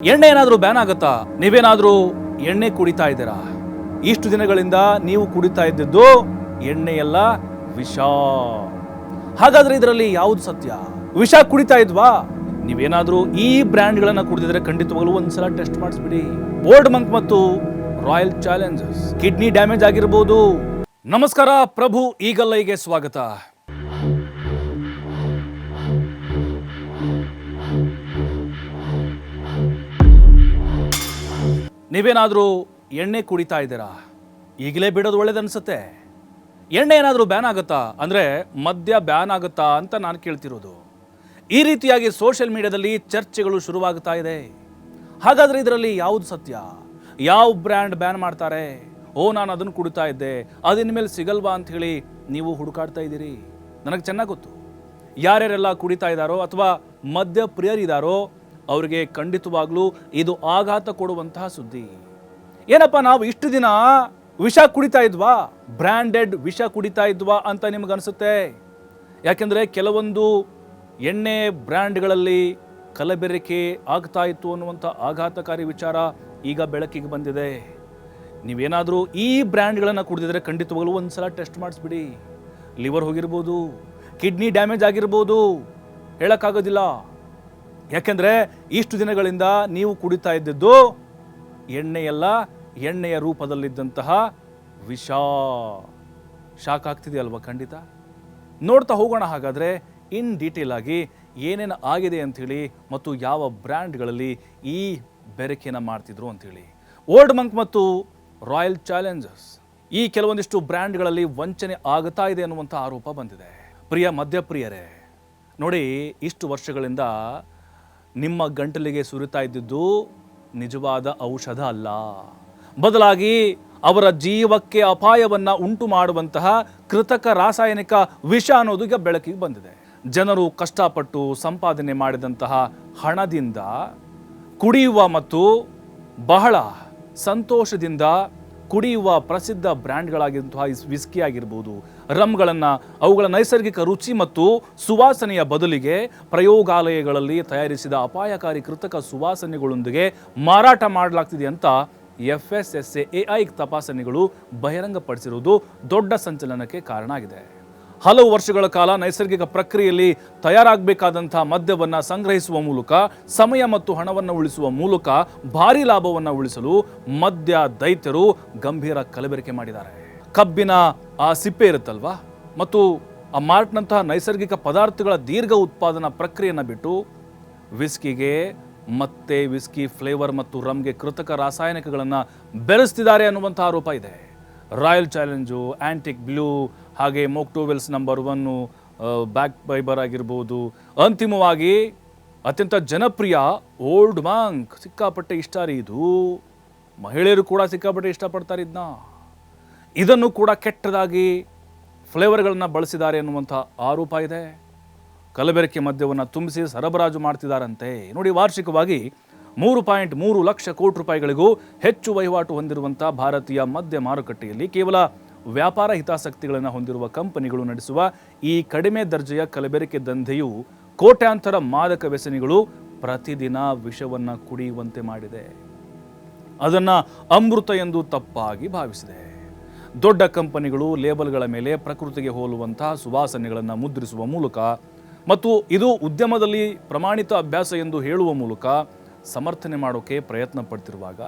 ಎಣ್ಣೆ ಏನಾದರೂ ಬ್ಯಾನ್ ಆಗುತ್ತಾ? ನೀವೇನಾದರೂ ಎಣ್ಣೆ ಕುಡಿತಾ ಇದ್ದೀರಾ? ಇಷ್ಟು ದಿನಗಳಿಂದ ನೀವು ಕುಡಿತಾ ಇದ್ದದ್ದು ಎಣ್ಣೆಯಲ್ಲ, ವಿಷ. ಹಾಗಾದ್ರೆ ಇದರಲ್ಲಿ ಯಾವುದು ಸತ್ಯ? ವಿಷ ಕುಡಿತಾ ಇದ್ವಾ? ನೀವೇನಾದರೂ ಈ ಬ್ರ್ಯಾಂಡ್ಗಳನ್ನ ಕುಡಿದಿದ್ರೆ ಖಂಡಿತವಾಗಲೂ ಒಂದ್ಸಲ ಟೆಸ್ಟ್ ಮಾಡಿಸ್ಬಿಡಿ. ಬೋಲ್ಡ್ ಮಂಕ್ ಮತ್ತು ರಾಯಲ್ ಚಾಲೆಂಜರ್ಸ್ ಕಿಡ್ನಿ ಡ್ಯಾಮೇಜ್ ಆಗಿರಬಹುದು. ನಮಸ್ಕಾರ, ಪ್ರಭು ಈಗಲ್ಲೈಗೆ ಸ್ವಾಗತ. ನೀವೇನಾದರೂ ಎಣ್ಣೆ ಕುಡಿತಾ ಇದ್ದೀರಾ? ಈಗಲೇ ಬಿಡೋದು ಒಳ್ಳೇದನ್ಸುತ್ತೆ. ಎಣ್ಣೆ ಏನಾದರೂ ಬ್ಯಾನ್ ಆಗುತ್ತಾ ಅಂದರೆ ಮದ್ಯ ಬ್ಯಾನ್ ಆಗುತ್ತಾ ಅಂತ ನಾನು ಕೇಳ್ತಿರೋದು. ಈ ರೀತಿಯಾಗಿ ಸೋಷಿಯಲ್ ಮೀಡಿಯಾದಲ್ಲಿ ಚರ್ಚೆಗಳು ಶುರುವಾಗ್ತಾ ಇದೆ. ಹಾಗಾದರೆ ಇದರಲ್ಲಿ ಯಾವುದು ಸತ್ಯ? ಯಾವ ಬ್ರ್ಯಾಂಡ್ ಬ್ಯಾನ್ ಮಾಡ್ತಾರೆ? ನಾನು ಅದನ್ನು ಕುಡಿತಾ ಇದ್ದೆ, ಅದಿನ ಮೇಲೆ ಸಿಗಲ್ವಾ ಅಂತ ಹೇಳಿ ನೀವು ಹುಡುಕಾಡ್ತಾ ಇದ್ದೀರಿ. ನನಗೆ ಚೆನ್ನಾಗಿ ಗೊತ್ತು, ಯಾರ್ಯಾರೆಲ್ಲ ಕುಡಿತಾ ಇದ್ದಾರೋ ಅಥವಾ ಮದ್ಯ ಪ್ರಿಯರಿದ್ದಾರೋ ಅವರಿಗೆ ಖಂಡಿತವಾಗ್ಲೂ ಇದು ಆಘಾತ ಕೊಡುವಂತಹ ಸುದ್ದಿ. ಏನಪ್ಪ, ನಾವು ಇಷ್ಟು ದಿನ ವಿಷ ಕುಡಿತಾ ಇದ್ವಾ, ಬ್ರ್ಯಾಂಡೆಡ್ ವಿಷ ಕುಡಿತಾ ಇದ್ವಾ ಅಂತ ನಿಮಗನ್ಸುತ್ತೆ. ಯಾಕೆಂದರೆ ಕೆಲವೊಂದು ಎಣ್ಣೆ ಬ್ರ್ಯಾಂಡ್ಗಳಲ್ಲಿ ಕಲಬೆರಕೆ ಆಗ್ತಾ ಇತ್ತು ಅನ್ನುವಂಥ ಆಘಾತಕಾರಿ ವಿಚಾರ ಈಗ ಬೆಳಕಿಗೆ ಬಂದಿದೆ. ನೀವೇನಾದರೂ ಈ ಬ್ರ್ಯಾಂಡ್ಗಳನ್ನು ಕುಡಿದಿದ್ರೆ ಖಂಡಿತವಾಗಲೂ ಒಂದ್ಸಲ ಟೆಸ್ಟ್ ಮಾಡಿಸ್ಬಿಡಿ. ಲಿವರ್ ಹೋಗಿರ್ಬೋದು, ಕಿಡ್ನಿ ಡ್ಯಾಮೇಜ್ ಆಗಿರ್ಬೋದು, ಹೇಳೋಕ್ಕಾಗೋದಿಲ್ಲ. ಯಾಕೆಂದರೆ ಇಷ್ಟು ದಿನಗಳಿಂದ ನೀವು ಕುಡಿತಾ ಇದ್ದದ್ದು ಎಣ್ಣೆಯಲ್ಲ, ಎಣ್ಣೆಯ ರೂಪದಲ್ಲಿದ್ದಂತಹ ವಿಷ. ಶಾಕ್ ಆಗ್ತಿದೆಯಲ್ವ? ಖಂಡಿತ ನೋಡ್ತಾ ಹೋಗೋಣ. ಹಾಗಾದರೆ ಇನ್ ಡೀಟೇಲ್ ಆಗಿ ಏನೇನು ಆಗಿದೆ ಅಂಥೇಳಿ ಮತ್ತು ಯಾವ ಬ್ರ್ಯಾಂಡ್ಗಳಲ್ಲಿ ಈ ಬೆರಕೆಯನ್ನು ಮಾಡ್ತಿದ್ರು ಅಂಥೇಳಿ. ಬೋಲ್ಡ್ ಮಂಕ್ ಮತ್ತು ರಾಯಲ್ ಚಾಲೆಂಜರ್ಸ್ ಈ ಕೆಲವೊಂದಿಷ್ಟು ಬ್ರ್ಯಾಂಡ್ಗಳಲ್ಲಿ ವಂಚನೆ ಆಗುತ್ತಾ ಇದೆ ಅನ್ನುವಂಥ ಆರೋಪ ಬಂದಿದೆ. ಪ್ರಿಯ ಮದ್ಯಪ್ರಿಯರೇ, ನೋಡಿ, ಇಷ್ಟು ವರ್ಷಗಳಿಂದ ನಿಮ್ಮ ಗಂಟಲಿಗೆ ಸುರಿತಾ ಇದ್ದಿದ್ದು ನಿಜವಾದ ಔಷಧ ಅಲ್ಲ, ಬದಲಾಗಿ ಅವರ ಜೀವಕ್ಕೆ ಅಪಾಯವನ್ನು ಉಂಟು ಮಾಡುವಂತಹ ಕೃತಕ ರಾಸಾಯನಿಕ ವಿಷ ಅನ್ನೋದು ಈಗ ಬೆಳಕಿಗೆ ಬಂದಿದೆ. ಜನರು ಕಷ್ಟಪಟ್ಟು ಸಂಪಾದನೆ ಮಾಡಿದಂತಹ ಹಣದಿಂದ ಕುಡಿಯುವ ಮತ್ತು ಬಹಳ ಸಂತೋಷದಿಂದ ಕುಡಿಯುವ ಪ್ರಸಿದ್ಧ ಬ್ರ್ಯಾಂಡ್ಗಳಾಗಿರುವಂತಹ ವಿಸ್ಕಿ ಆಗಿರ್ಬೋದು, ರಮ್ಗಳನ್ನು ಅವುಗಳ ನೈಸರ್ಗಿಕ ರುಚಿ ಮತ್ತು ಸುವಾಸನೆಯ ಬದಲಿಗೆ ಪ್ರಯೋಗಾಲಯಗಳಲ್ಲಿ ತಯಾರಿಸಿದ ಅಪಾಯಕಾರಿ ಕೃತಕ ಸುವಾಸನೆಗಳೊಂದಿಗೆ ಮಾರಾಟ ಮಾಡಲಾಗ್ತಿದೆ ಅಂತ FSSAI ತಪಾಸಣೆಗಳು ಬಹಿರಂಗಪಡಿಸಿರುವುದು ದೊಡ್ಡ ಸಂಚಲನಕ್ಕೆ ಕಾರಣ ಆಗಿದೆ. ಹಲವು ವರ್ಷಗಳ ಕಾಲ ನೈಸರ್ಗಿಕ ಪ್ರಕ್ರಿಯೆಯಲ್ಲಿ ತಯಾರಾಗಬೇಕಾದಂಥ ಮದ್ಯವನ್ನು ಸಂಗ್ರಹಿಸುವ ಮೂಲಕ ಸಮಯ ಮತ್ತು ಹಣವನ್ನು ಉಳಿಸುವ ಮೂಲಕ ಭಾರಿ ಲಾಭವನ್ನು ಉಳಿಸಲು ಮದ್ಯ ದೈತ್ಯರು ಗಂಭೀರ ಕಲಬೆರಕೆ ಮಾಡಿದ್ದಾರೆ. ಕಬ್ಬಿನ ಆ ಸಿಪ್ಪೆ ಇರುತ್ತಲ್ವಾ, ಮತ್ತು ಆ ಮಾರ್ಟ್ನಂತಹ ನೈಸರ್ಗಿಕ ಪದಾರ್ಥಗಳ ದೀರ್ಘ ಉತ್ಪಾದನಾ ಪ್ರಕ್ರಿಯೆಯನ್ನು ಬಿಟ್ಟು ವಿಸ್ಕಿಗೆ ಮತ್ತೆ ವಿಸ್ಕಿ ಫ್ಲೇವರ್ ಮತ್ತು ರಮ್ಗೆ ಕೃತಕ ರಾಸಾಯನಿಕಗಳನ್ನು ಬೆರೆಸ್ತಿದ್ದಾರೆ ಅನ್ನುವಂಥ ಆರೋಪ ಇದೆ. ರಾಯಲ್ ಚಾಲೆಂಜು, ಆಂಟಿಕ್ ಬ್ಲೂ, ಹಾಗೆ ಮೊಕ್ಟೋವೆಲ್ಸ್ ನಂಬರ್ 1, ಬ್ಯಾಕ್ ಫೈಬರ್ ಆಗಿರ್ಬೋದು, ಅಂತಿಮವಾಗಿ ಅತ್ಯಂತ ಜನಪ್ರಿಯ ಓಲ್ಡ್ ಮಂಕ್. ಸಿಕ್ಕಾಪಟ್ಟೆ ಇಷ್ಟ ರೀ ಇದು, ಮಹಿಳೆಯರು ಕೂಡ ಸಿಕ್ಕಾಪಟ್ಟೆ ಇಷ್ಟಪಡ್ತಾರೆ ಇದನ್ನು ಕೂಡ ಕೆಟ್ಟದಾಗಿ ಫ್ಲೇವರ್ಗಳನ್ನು ಬಳಸಿದ್ದಾರೆ ಅನ್ನುವಂಥ ಆರೋಪ ಇದೆ. ಕಲಬೆರಕೆ ಮದ್ಯವನ್ನು ತುಂಬಿಸಿ ಸರಬರಾಜು ಮಾಡ್ತಿದ್ದಾರಂತೆ. ನೋಡಿ, ವಾರ್ಷಿಕವಾಗಿ 3.3 ಲಕ್ಷ ಕೋಟಿ ರೂಪಾಯಿಗಳಿಗೂ ಹೆಚ್ಚು ವಹಿವಾಟು ಹೊಂದಿರುವಂಥ ಭಾರತೀಯ ಮದ್ಯ ಮಾರುಕಟ್ಟೆಯಲ್ಲಿ ಕೇವಲ ವ್ಯಾಪಾರ ಹಿತಾಸಕ್ತಿಗಳನ್ನು ಹೊಂದಿರುವ ಕಂಪನಿಗಳು ನಡೆಸುವ ಈ ಕಡಿಮೆ ದರ್ಜೆಯ ಕಲಬೆರಕೆ ದಂಧೆಯು ಕೋಟ್ಯಾಂತರ ಮಾದಕ ವ್ಯಸನಿಗಳು ಪ್ರತಿದಿನ ವಿಷವನ್ನು ಕುಡಿಯುವಂತೆ ಮಾಡಿದೆ. ಅದನ್ನು ಅಮೃತ ಎಂದು ತಪ್ಪಾಗಿ ಭಾವಿಸಿದೆ. ದೊಡ್ಡ ಕಂಪನಿಗಳು ಲೇಬಲ್ಗಳ ಮೇಲೆ ಪ್ರಕೃತಿಗೆ ಹೋಲುವಂತಹ ಸುವಾಸನೆಗಳನ್ನು ಮುದ್ರಿಸುವ ಮೂಲಕ ಮತ್ತು ಇದು ಉದ್ಯಮದಲ್ಲಿ ಪ್ರಮಾಣಿತ ಅಭ್ಯಾಸ ಎಂದು ಹೇಳುವ ಮೂಲಕ ಸಮರ್ಥನೆ ಮಾಡೋಕೆ ಪ್ರಯತ್ನ ಪಡ್ತಿರುವಾಗ,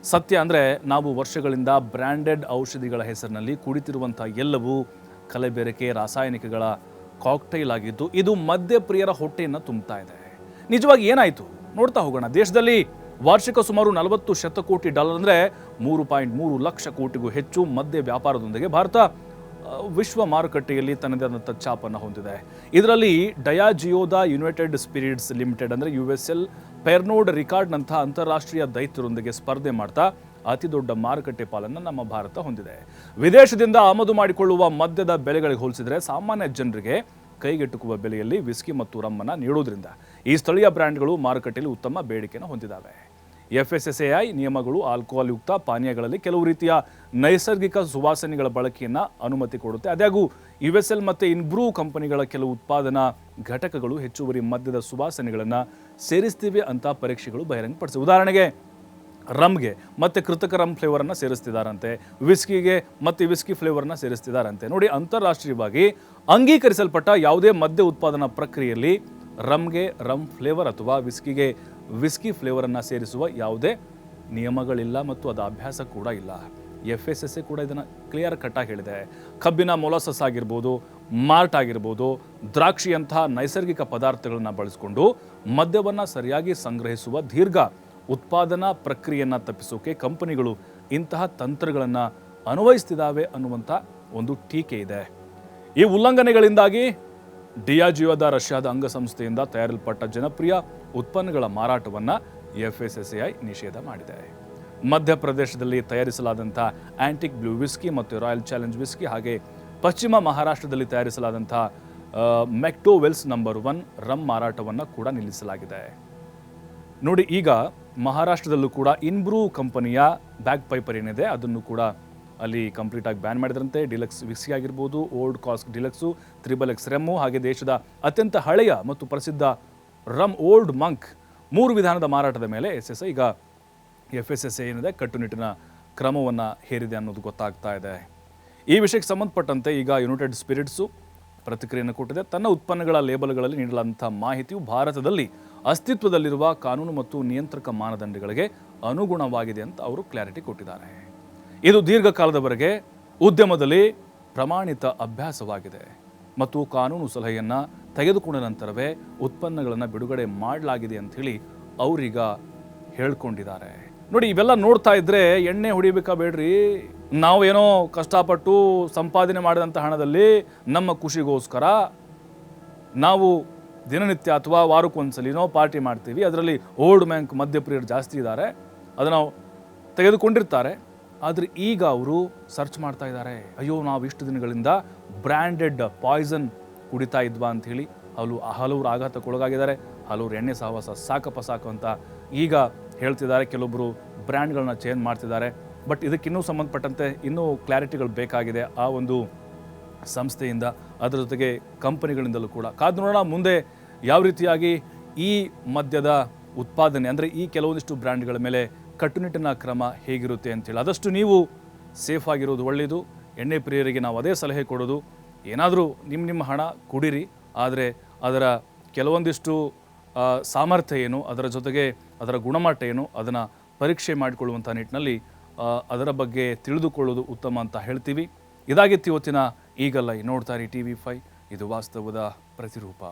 ಸತ್ಯ ಅಂದರೆ ನಾವು ವರ್ಷಗಳಿಂದ ಬ್ರ್ಯಾಂಡೆಡ್ ಔಷಧಿಗಳ ಹೆಸರಿನಲ್ಲಿ ಕುಡಿತಿರುವಂಥ ಎಲ್ಲವೂ ಕಲಬೆರಕೆ ರಾಸಾಯನಿಕಗಳ ಕಾಕ್ಟೈಲ್ ಆಗಿದ್ದು ಇದು ಮದ್ಯಪ್ರಿಯರ ಹೊಟ್ಟೆಯನ್ನು ತುಂಬುತ್ತಾ ಇದೆ. ನಿಜವಾಗಿ ಏನಾಯಿತು ನೋಡ್ತಾ ಹೋಗೋಣ. ದೇಶದಲ್ಲಿ ವಾರ್ಷಿಕ ಸುಮಾರು $40 ಶತಕೋಟಿ ಅಂದರೆ 3.3 ಲಕ್ಷ ಕೋಟಿಗೂ ಹೆಚ್ಚು ಮದ್ಯ ವ್ಯಾಪಾರದೊಂದಿಗೆ ಭಾರತ ವಿಶ್ವ ಮಾರುಕಟ್ಟೆಯಲ್ಲಿ ತನ್ನದೇ ಆದಂಥ ಛಾಪನ್ನು ಹೊಂದಿದೆ. ಇದರಲ್ಲಿ ಡಯಾಜಿಯೋದ ಯುನೈಟೆಡ್ ಸ್ಪಿರಿಟ್ಸ್ ಲಿಮಿಟೆಡ್ ಅಂದರೆ USL, ಪೆರ್ನೋಡ್ ರಿಕಾರ್ಡ್ನಂಥ ಅಂತಾರಾಷ್ಟ್ರೀಯ ದೈತ್ಯರೊಂದಿಗೆ ಸ್ಪರ್ಧೆ ಮಾಡ್ತಾ ಅತಿ ದೊಡ್ಡ ಮಾರುಕಟ್ಟೆ ಪಾಲನ್ನು ನಮ್ಮ ಭಾರತ ಹೊಂದಿದೆ. ವಿದೇಶದಿಂದ ಆಮದು ಮಾಡಿಕೊಳ್ಳುವ ಮದ್ಯದ ಬೆಲೆಗಳಿಗೆ ಹೋಲಿಸಿದರೆ ಸಾಮಾನ್ಯ ಜನರಿಗೆ ಕೈಗೆಟುಕುವ ಬೆಲೆಯಲ್ಲಿ ವಿಸ್ಕಿ ಮತ್ತು ರಮ್ಮನ್ನು ನೀಡೋದ್ರಿಂದ ಈ ಸ್ಥಳೀಯ ಬ್ರ್ಯಾಂಡ್ಗಳು ಮಾರುಕಟ್ಟೆಯಲ್ಲಿ ಉತ್ತಮ ಬೇಡಿಕೆಯನ್ನು ಹೊಂದಿದ್ದಾವೆ. FSSAI ನಿಯಮಗಳು ಆಲ್ಕೋಹಾಲ್ ಯುಕ್ತ ಪಾನೀಯಗಳಲ್ಲಿ ಕೆಲವು ರೀತಿಯ ನೈಸರ್ಗಿಕ ಸುವಾಸನೆಗಳ ಬಳಕೆಯನ್ನು ಅನುಮತಿ ಕೊಡುತ್ತೆ. ಆದಾಗ್ಯೂ USL ಮತ್ತು ಇನ್ಬ್ರೂ ಕಂಪನಿಗಳ ಕೆಲವು ಉತ್ಪಾದನಾ ಘಟಕಗಳು ಹೆಚ್ಚುವರಿ ಮದ್ಯದ ಸುವಾಸನೆಗಳನ್ನು ಸೇರಿಸ್ತಿವೆ ಅಂತ ಪರೀಕ್ಷೆಗಳು ಬಹಿರಂಗಪಡಿಸಿವೆ. ಉದಾಹರಣೆಗೆ ರಮ್ಗೆ ಮತ್ತೆ ಕೃತಕ ರಮ್ ಫ್ಲೇವರನ್ನು ಸೇರಿಸ್ತಿದ್ದಾರಂತೆ, ವಿಸ್ಕಿಗೆ ಮತ್ತೆ ವಿಸ್ಕಿ ಫ್ಲೇವರ್ನ ಸೇರಿಸ್ತಿದ್ದಾರಂತೆ. ನೋಡಿ, ಅಂತಾರಾಷ್ಟ್ರೀಯವಾಗಿ ಅಂಗೀಕರಿಸಲ್ಪಟ್ಟ ಯಾವುದೇ ಮದ್ಯ ಉತ್ಪಾದನಾ ಪ್ರಕ್ರಿಯೆಯಲ್ಲಿ ರಮ್ಗೆ ರಮ್ ಫ್ಲೇವರ್ ಅಥವಾ ವಿಸ್ಕಿಗೆ ವಿಸ್ಕಿ ಫ್ಲೇವರನ್ನು ಸೇರಿಸುವ ಯಾವುದೇ ನಿಯಮಗಳಿಲ್ಲ ಮತ್ತು ಅದು ಅಭ್ಯಾಸ ಕೂಡ ಇಲ್ಲ. FSSAI ಕೂಡ ಇದನ್ನು ಕ್ಲಿಯರ್ ಕಟ್ಟಾಗಿ ಹೇಳಿದೆ. ಕಬ್ಬಿನ ಮೊಲಾಸಸ್ ಆಗಿರ್ಬೋದು, ಮಾಲ್ಟ್ ಆಗಿರ್ಬೋದು, ದ್ರಾಕ್ಷಿಯಂತಹ ನೈಸರ್ಗಿಕ ಪದಾರ್ಥಗಳನ್ನು ಬಳಸಿಕೊಂಡು ಮದ್ಯವನ್ನು ಸರಿಯಾಗಿ ಸಂಗ್ರಹಿಸುವ ದೀರ್ಘ ಉತ್ಪಾದನಾ ಪ್ರಕ್ರಿಯೆಯನ್ನು ತಪ್ಪಿಸೋಕೆ ಕಂಪನಿಗಳು ಇಂತಹ ತಂತ್ರಗಳನ್ನು ಅನ್ವಯಿಸ್ತಿದ್ದಾವೆ ಅನ್ನುವಂಥ ಒಂದು ಟೀಕೆ ಇದೆ. ಈ ಉಲ್ಲಂಘನೆಗಳಿಂದಾಗಿ ಡಿಯಾಜಿಯೋದ ರಷ್ಯಾದ ಅಂಗಸಂಸ್ಥೆಯಿಂದ ತಯಾರಿಸಲ್ಪಟ್ಟ ಜನಪ್ರಿಯ ಉತ್ಪನ್ನಗಳ ಮಾರಾಟವನ್ನು FSSAI ನಿಷೇಧ ಮಾಡಿದೆ. ಮಧ್ಯಪ್ರದೇಶದಲ್ಲಿ ತಯಾರಿಸಲಾದಂಥ ಆಂಟಿಕ್ ಬ್ಲೂ ವಿಸ್ಕಿ ಮತ್ತು ರಾಯಲ್ ಚಾಲೆಂಜ್ ವಿಸ್ಕಿ ಹಾಗೆ ಪಶ್ಚಿಮ ಮಹಾರಾಷ್ಟ್ರದಲ್ಲಿ ತಯಾರಿಸಲಾದಂಥ ಮೆಕ್ಟೋವೆಲ್ಸ್ ನಂಬರ್ 1 ರಮ್ ಮಾರಾಟವನ್ನು ಕೂಡ ನಿಲ್ಲಿಸಲಾಗಿದೆ. ನೋಡಿ, ಈಗ ಮಹಾರಾಷ್ಟ್ರದಲ್ಲೂ ಕೂಡ ಇನ್ಬ್ರೂ ಕಂಪನಿಯ ಬ್ಯಾಗ್ ಪೈಪರ್ ಏನಿದೆ ಅದನ್ನು ಕೂಡ ಅಲ್ಲಿ ಕಂಪ್ಲೀಟಾಗಿ ಬ್ಯಾನ್ ಮಾಡಿದ್ರಂತೆ. ಡಿಲಕ್ಸ್ ವಿಸ್ಕಿ ಆಗಿರ್ಬೋದು, ಓಲ್ಡ್ ಕಾಸ್ಕ್ ಡಿಲಕ್ಸು, XXX ರೆಮ್ಮು ಹಾಗೆ ದೇಶದ ಅತ್ಯಂತ ಹಳೆಯ ಮತ್ತು ಪ್ರಸಿದ್ಧ ರಮ್ ಓಲ್ಡ್ ಮಂಕ್ 3 ವಿಧಾನದ ಮಾರಾಟದ ಮೇಲೆ ಈಗ FSSAI ಏನಿದೆ ಕಟ್ಟುನಿಟ್ಟಿನ ಕ್ರಮವನ್ನು ಹೇರಿದೆ ಅನ್ನೋದು ಗೊತ್ತಾಗ್ತಾ ಇದೆ. ಈ ವಿಷಯಕ್ಕೆ ಸಂಬಂಧಪಟ್ಟಂತೆ ಈಗ ಯುನೈಟೆಡ್ ಸ್ಪಿರಿಟ್ಸು ಪ್ರತಿಕ್ರಿಯೆಯನ್ನು ಕೊಟ್ಟಿದೆ. ತನ್ನ ಉತ್ಪನ್ನಗಳ ಲೇಬಲ್ಗಳಲ್ಲಿ ನೀಡಲಾದಂಥ ಮಾಹಿತಿಯು ಭಾರತದಲ್ಲಿ ಅಸ್ತಿತ್ವದಲ್ಲಿರುವ ಕಾನೂನು ಮತ್ತು ನಿಯಂತ್ರಕ ಮಾನದಂಡಗಳಿಗೆ ಅನುಗುಣವಾಗಿದೆ ಅಂತ ಅವರು ಕ್ಲಾರಿಟಿ ಕೊಟ್ಟಿದ್ದಾರೆ. ಇದು ದೀರ್ಘಕಾಲದವರೆಗೆ ಉದ್ಯಮದಲ್ಲಿ ಪ್ರಮಾಣಿತ ಅಭ್ಯಾಸವಾಗಿದೆ ಮತ್ತು ಕಾನೂನು ಸಲಹೆಯನ್ನು ತೆಗೆದುಕೊಂಡ ನಂತರವೇ ಉತ್ಪನ್ನಗಳನ್ನು ಬಿಡುಗಡೆ ಮಾಡಲಾಗಿದೆ ಅಂಥೇಳಿ ಅವರೀಗ ಹೇಳ್ಕೊಂಡಿದ್ದಾರೆ. ನೋಡಿ, ಇವೆಲ್ಲ ನೋಡ್ತಾ ಇದ್ರೆ ಎಣ್ಣೆ ಹೊಡಿಬೇಕಾ ಬೇಡ್ರಿ, ನಾವೇನೋ ಕಷ್ಟಪಟ್ಟು ಸಂಪಾದನೆ ಮಾಡಿದಂಥ ಹಣದಲ್ಲಿ ನಮ್ಮ ಖುಷಿಗೋಸ್ಕರ ನಾವು ದಿನನಿತ್ಯ ಅಥವಾ ವಾರಕ್ಕೊಂದ್ಸಲಿನೋ ಪಾರ್ಟಿ ಮಾಡ್ತೀವಿ. ಅದರಲ್ಲಿ ಓಲ್ಡ್ ಮ್ಯಾಂಕ್ ಮದ್ಯಪ್ರಿಯರು ಜಾಸ್ತಿ ಇದ್ದಾರೆ, ಅದನ್ನು ತೆಗೆದುಕೊಂಡಿರ್ತಾರೆ. ಆದರೆ ಈಗ ಅವರು ಸರ್ಚ್ ಮಾಡ್ತಾ ಇದ್ದಾರೆ, ಅಯ್ಯೋ ನಾವು ಇಷ್ಟು ದಿನಗಳಿಂದ ಬ್ರ್ಯಾಂಡೆಡ್ ಪಾಯ್ಸನ್ ಕುಡಿತಾ ಇದ್ವಾ ಅಂಥೇಳಿ ಹಲವರು ಆಘಾತಕ್ಕೊಳಗಾಗಿದ್ದಾರೆ. ಹಲವರು ಎಣ್ಣೆ ಸಹವಾಸ ಸಾಕಪ್ಪ ಸಾಕು ಅಂತ ಈಗ ಹೇಳ್ತಿದ್ದಾರೆ. ಕೆಲವೊಬ್ಬರು ಬ್ರ್ಯಾಂಡ್ಗಳನ್ನ ಚೇಂಜ್ ಮಾಡ್ತಿದ್ದಾರೆ. ಬಟ್ ಇದಕ್ಕಿನ್ನೂ ಸಂಬಂಧಪಟ್ಟಂತೆ ಇನ್ನೂ ಕ್ಲಾರಿಟಿಗಳು ಬೇಕಾಗಿದೆ ಆ ಒಂದು ಸಂಸ್ಥೆಯಿಂದ, ಅದರ ಜೊತೆಗೆ ಕಂಪನಿಗಳಿಂದಲೂ ಕೂಡ. ಕಾದು ನೋಡೋಣ ಮುಂದೆ ಯಾವ ರೀತಿಯಾಗಿ ಈ ಮದ್ಯದ ಉತ್ಪಾದನೆ ಅಂದರೆ ಈ ಕೆಲವೊಂದಿಷ್ಟು ಬ್ರ್ಯಾಂಡ್ಗಳ ಮೇಲೆ ಕಟ್ಟುನಿಟ್ಟಿನ ಕ್ರಮ ಹೇಗಿರುತ್ತೆ ಅಂತೇಳಿ. ಆದಷ್ಟು ನೀವು ಸೇಫ್ ಆಗಿರೋದು ಒಳ್ಳೆಯದು. ಎಣ್ಣೆ ಪ್ರಿಯರಿಗೆ ನಾವು ಅದೇ ಸಲಹೆ ಕೊಡೋದು, ಏನಾದರೂ ನಿಮ್ಮ ಹಣ ಕುಡಿರಿ, ಆದರೆ ಅದರ ಕೆಲವೊಂದಿಷ್ಟು ಸಾಮರ್ಥ್ಯ ಏನು, ಅದರ ಜೊತೆಗೆ ಅದರ ಗುಣಮಟ್ಟ ಏನು, ಅದನ್ನು ಪರೀಕ್ಷೆ ಮಾಡಿಕೊಳ್ಳುವಂಥ ನಿಟ್ಟಿನಲ್ಲಿ ಅದರ ಬಗ್ಗೆ ತಿಳಿದುಕೊಳ್ಳೋದು ಉತ್ತಮ ಅಂತ ಹೇಳ್ತೀವಿ. ಇದಾಗಿತ್ತು ಇವತ್ತಿನ ಈಗಲ್ಲ ನೋಡ್ತಾರೆ TV5, ಇದು ವಾಸ್ತವದ ಪ್ರತಿರೂಪ.